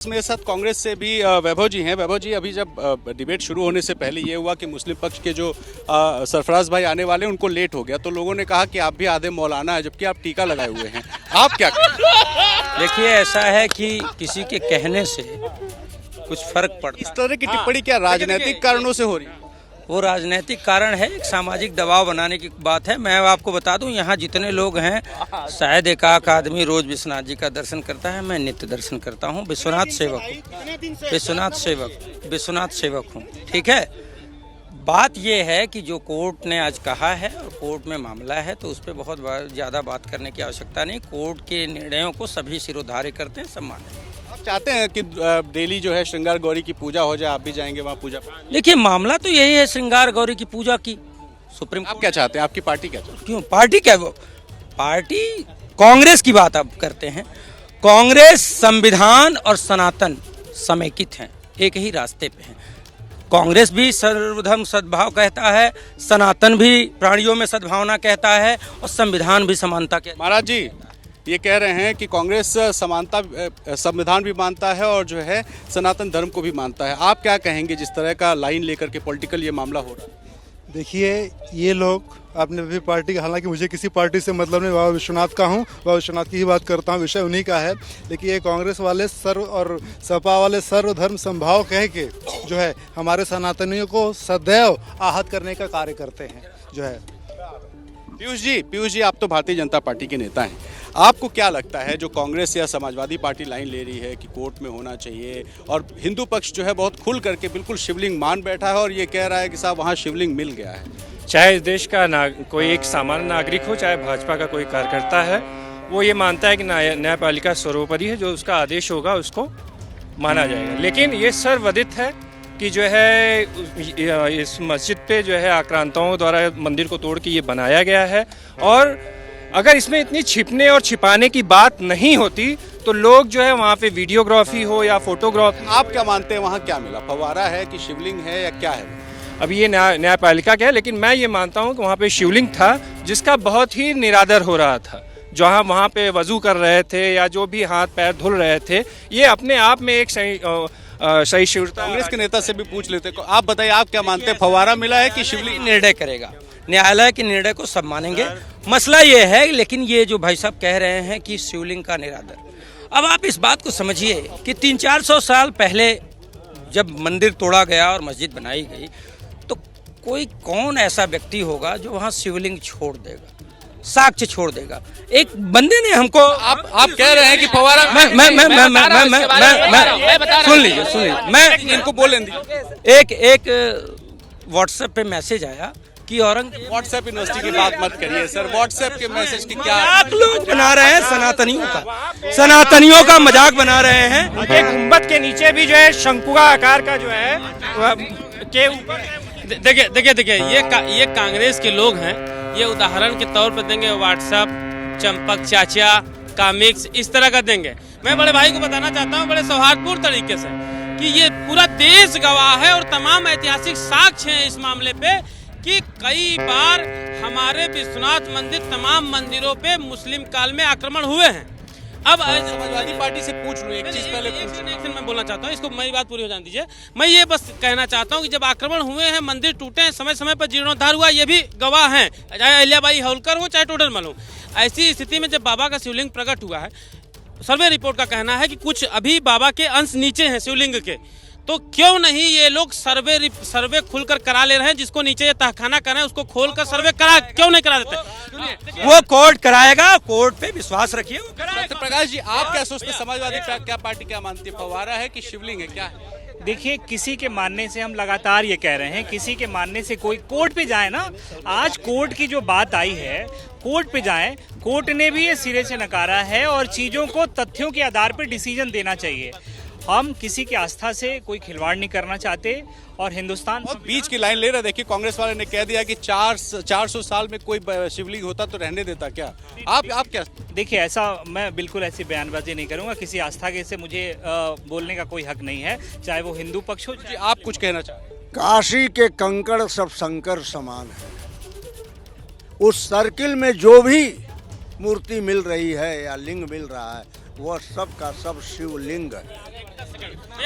मेरे साथ कांग्रेस से भी वैभव जी हैं। वैभव जी, अभी जब डिबेट शुरू होने से पहले ये हुआ कि मुस्लिम पक्ष के जो सरफराज भाई आने वाले उनको लेट हो गया, तो लोगों ने कहा कि आप भी आधे मौलाना है, जबकि आप टीका लगाए हुए हैं। आप क्या कहें? देखिए, ऐसा है कि किसी के कहने से कुछ फर्क पड़ता है। इस तरह की टिप्पणी क्या राजनीतिक कारणों से हो रही है? वो राजनीतिक कारण है, एक सामाजिक दबाव बनाने की बात है। मैं आपको बता दूं, यहाँ जितने लोग हैं, शायद एक आदमी रोज विश्वनाथ जी का दर्शन करता है। मैं नित्य दर्शन करता हूँ, विश्वनाथ सेवक हूँ, विश्वनाथ सेवक हूँ। ठीक है, बात ये है कि जो कोर्ट ने आज कहा है और कोर्ट में मामला है, तो उस पर बहुत ज़्यादा बात करने की आवश्यकता नहीं। कोर्ट के निर्णयों को सभी सिरोधार्य करते हैं, सम्मान है। आप चाहते हैं कि डेली जो है श्रृंगार गौरी की पूजा हो जाए, आप भी जाएंगे वहाँ पूजा? देखिए, मामला तो यही है श्रृंगार गौरी की पूजा की। सुप्रीम आप क्या चाहते हैं? आपकी पार्टी क्या चाहती है? क्यों पार्टी क्या, पार्टी कांग्रेस की बात अब करते हैं। कांग्रेस संविधान और सनातन समेकित हैं, एक ही रास्ते पे हैं। कांग्रेस भी सर्वधर्म सद्भाव कहता है, सनातन भी प्राणियों में सद्भावना कहता है, और संविधान भी समानता के। महाराज जी ये कह रहे हैं कि कांग्रेस समानता संविधान भी मानता है और जो है सनातन धर्म को भी मानता है। आप क्या कहेंगे जिस तरह का लाइन लेकर के पॉलिटिकल ये मामला हो रहा है? देखिए, ये लोग अपने भी पार्टी का, हालांकि मुझे किसी पार्टी से मतलब नहीं, बाबा विश्वनाथ का हूँ, बाबा विश्वनाथ की ही बात करता हूँ, विषय उन्हीं का है। लेकिन ये कांग्रेस वाले सर्व और सपा वाले सर्वधर्म संभाव कह के जो है हमारे सनातनियों को सदैव आहत करने का कार्य करते हैं जो है। पीयूष जी, आप तो भारतीय जनता पार्टी के नेता हैं। आपको क्या लगता है, जो कांग्रेस या समाजवादी पार्टी लाइन ले रही है कि कोर्ट में होना चाहिए, और हिंदू पक्ष जो है बहुत खुल करके बिल्कुल शिवलिंग मान बैठा है और ये कह रहा है कि साहब वहाँ शिवलिंग मिल गया है? चाहे इस देश का कोई एक सामान्य नागरिक हो, चाहे भाजपा का कोई कार्यकर्ता है, वो ये मानता है कि न्यायपालिका सर्वोपरि है, जो उसका आदेश होगा उसको माना जाएगा। लेकिन ये सर्वविदित है कि जो है इस मस्जिद पे जो है आक्रांताओं द्वारा मंदिर को तोड़ के ये बनाया गया है, और अगर इसमें इतनी छिपने और छिपाने की बात नहीं होती तो लोग जो है वहाँ पे वीडियोग्राफी हो या फोटोग्राफी। आप क्या मानते हैं, वहाँ क्या मिला? फव्वारा है कि शिवलिंग है या क्या है? अब ये न्यायपालिका का है, लेकिन मैं ये मानता हूँ कि वहाँ पे शिवलिंग था जिसका बहुत ही निरादर हो रहा था। जहाँ वहाँ पे वजू कर रहे थे या जो भी हाथ पैर धुल रहे थे, ये अपने आप में एक सहिष्णुता। कांग्रेस के नेता से भी पूछ लेते। आप बताइए, आप क्या मानते हैं, फव्वारा मिला है कि शिवलिंग? निर्णय करेगा, न्यायालय के निर्णय को सब मानेंगे। मसला ये है, लेकिन ये जो भाई साहब कह रहे हैं कि शिवलिंग का निरादर, अब आप इस बात को समझिए कि 300-400 साल पहले जब मंदिर तोड़ा गया और मस्जिद बनाई गई, तो कौन ऐसा व्यक्ति होगा जो वहाँ शिवलिंग छोड़ देगा, साक्ष्य छोड़ देगा? एक बंदे ने हमको, आप कह रहे हैं कि फव्वारा। सुन लीजिए, मैं इनको बोल लेंगे। एक व्हाट्सएप पे मैसेज आया कि औरंगजेब। व्हाट्सएप यूनिवर्सिटी की बात मत करिए सर, व्हाट्सएप के मैसेज की क्या? आप लोग बना रहे हैं सनातनियों का मजाक बना रहे हैं। एक गुंबद के नीचे भी जो है शंकु का आकार का जो है के ऊपर। देखिए, ये कांग्रेस के लोग हैं। ये उदाहरण के तौर पर देंगे व्हाट्सएप, चंपक चाचा, कॉमिक्स, इस तरह का देंगे। मैं बड़े भाई को बताना चाहता हूँ बड़े सौहार्दपूर्ण तरीके से कि ये पूरा देश गवाह है और तमाम ऐतिहासिक साक्ष्य हैं इस मामले पे कि कई बार हमारे विश्वनाथ मंदिर, तमाम मंदिरों पे मुस्लिम काल में आक्रमण हुए हैं। अब समाजवादी पार्टी से पूछ लूं, एक चीज पहले एक मैं बोलना चाहता हूँ, इसको मेरी बात पूरी हो जाने दीजिए। मैं ये बस कहना चाहता हूँ कि जब आक्रमण हुए हैं, मंदिर टूटे हैं, समय समय पर जीर्णोद्धार हुआ, ये भी गवाह हैं, चाहे अहिल्याबाई होलकर हो चाहे टोडरमल हो। ऐसी स्थिति में जब बाबा का शिवलिंग प्रकट हुआ है, सर्वे रिपोर्ट का कहना है कि कुछ अभी बाबा के अंश नीचे हैं शिवलिंग के, तो क्यों नहीं ये लोग सर्वे खुलकर करा ले रहे हैं? जिसको नीचे ये तहखाना कर रहे हैं उसको खोलकर सर्वे क्यों नहीं करा देते? वो कोर्ट कराएगा, कोर्ट पे विश्वास रखिए। प्रकाश जी, आप क्या सोचते हैं, समाजवादी क्या पार्टी क्या मानती है, फव्वारा है कि शिवलिंग है, क्या है? देखिए, किसी के मानने से, हम लगातार ये कह रहे हैं, किसी के मानने से कोई कोर्ट पे जाए ना। आज कोर्ट की जो बात आई है, कोर्ट पे जाए, कोर्ट ने भी ये सिरे से नकारा है और चीज़ों को तथ्यों के आधार पर डिसीजन देना चाहिए। हम किसी की आस्था से कोई खिलवाड़ नहीं करना चाहते और हिंदुस्तान बीच की लाइन ले रहे। देखिए, कांग्रेस वाले ने कह दिया कि 400 साल में कोई शिवलिंग होता तो रहने देता क्या? आप क्या? देखिए, ऐसा मैं बिल्कुल ऐसी बयानबाजी नहीं करूंगा। किसी आस्था के से मुझे बोलने का कोई हक नहीं है, चाहे वो हिंदू पक्ष हो। आप कुछ कहना चाहते? काशी के कंकड़ सब शंकर समान है। उस सर्किल में जो भी मूर्ति मिल रही है या लिंग मिल रहा है, वह सब का सब शिवलिंग है।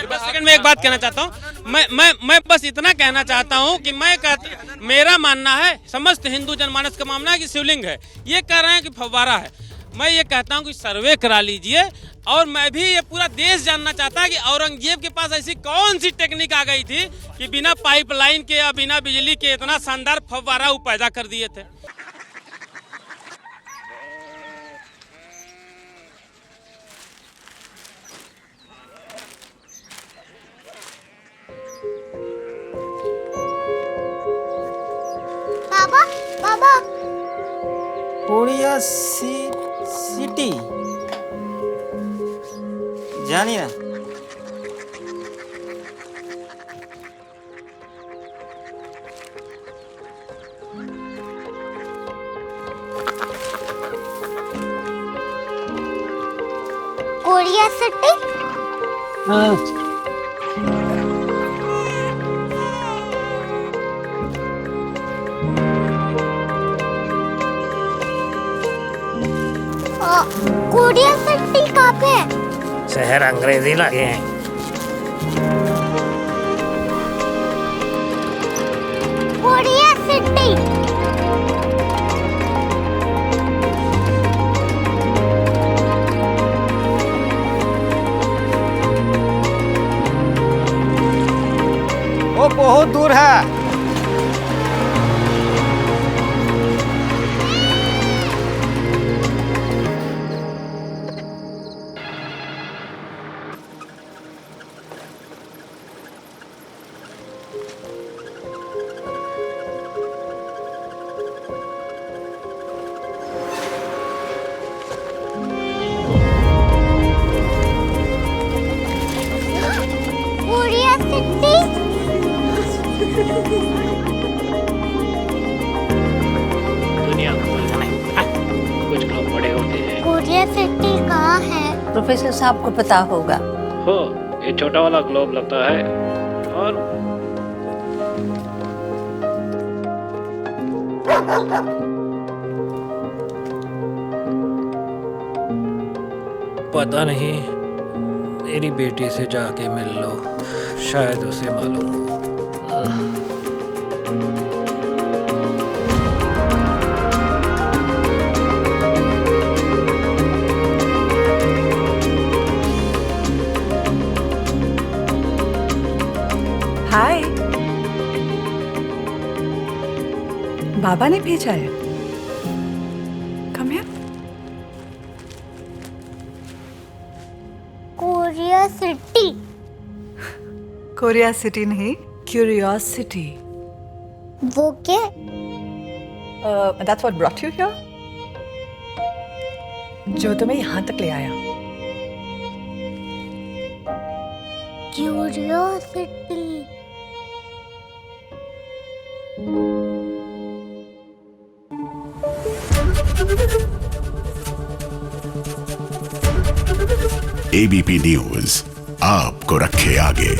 बस सेकंड में एक बात कहना चाहता हूँ। मैं बस इतना कहना चाहता हूँ कि मेरा मानना है, समस्त हिंदू जनमानस का मानना है कि शिवलिंग है। ये कह रहे हैं कि फव्वारा है। मैं ये कहता हूँ कि सर्वे करा लीजिए। और मैं भी ये पूरा देश जानना चाहता है कि औरंगजेब के पास ऐसी कौन सी टेक्निक आ गई थी कि बिना पाइपलाइन के या बिना बिजली के इतना शानदार फव्वारा वो पैदा कर दिए थे। बाबा बाबा कोरिया सिटी जानी ना। Korea city. कोरिया सिटी कहाँ पे है? शहर अंग्रेजी लगे हैं। Korea city. वो बहुत दूर है। Korea city. दुनिया कुछ लोग बड़े होते हैं। कोरिया सिटी कहाँ है? प्रोफेसर साहब को पता होगा। हो, ये छोटा वाला ग्लोब लगता है और पता नहीं, मेरी बेटी से जाके मिल लो, शायद उसे मालूम हो। हाय, बाबा ने भेजा है। Come here. Korea city. Korea city नहीं, क्यूरियोसिटी। वो क्या? That's what brought you here? जो तुम्हें यहाँ तक ले आया। क्यूरियोसिटी। एबीपी न्यूज आपको रखे आगे।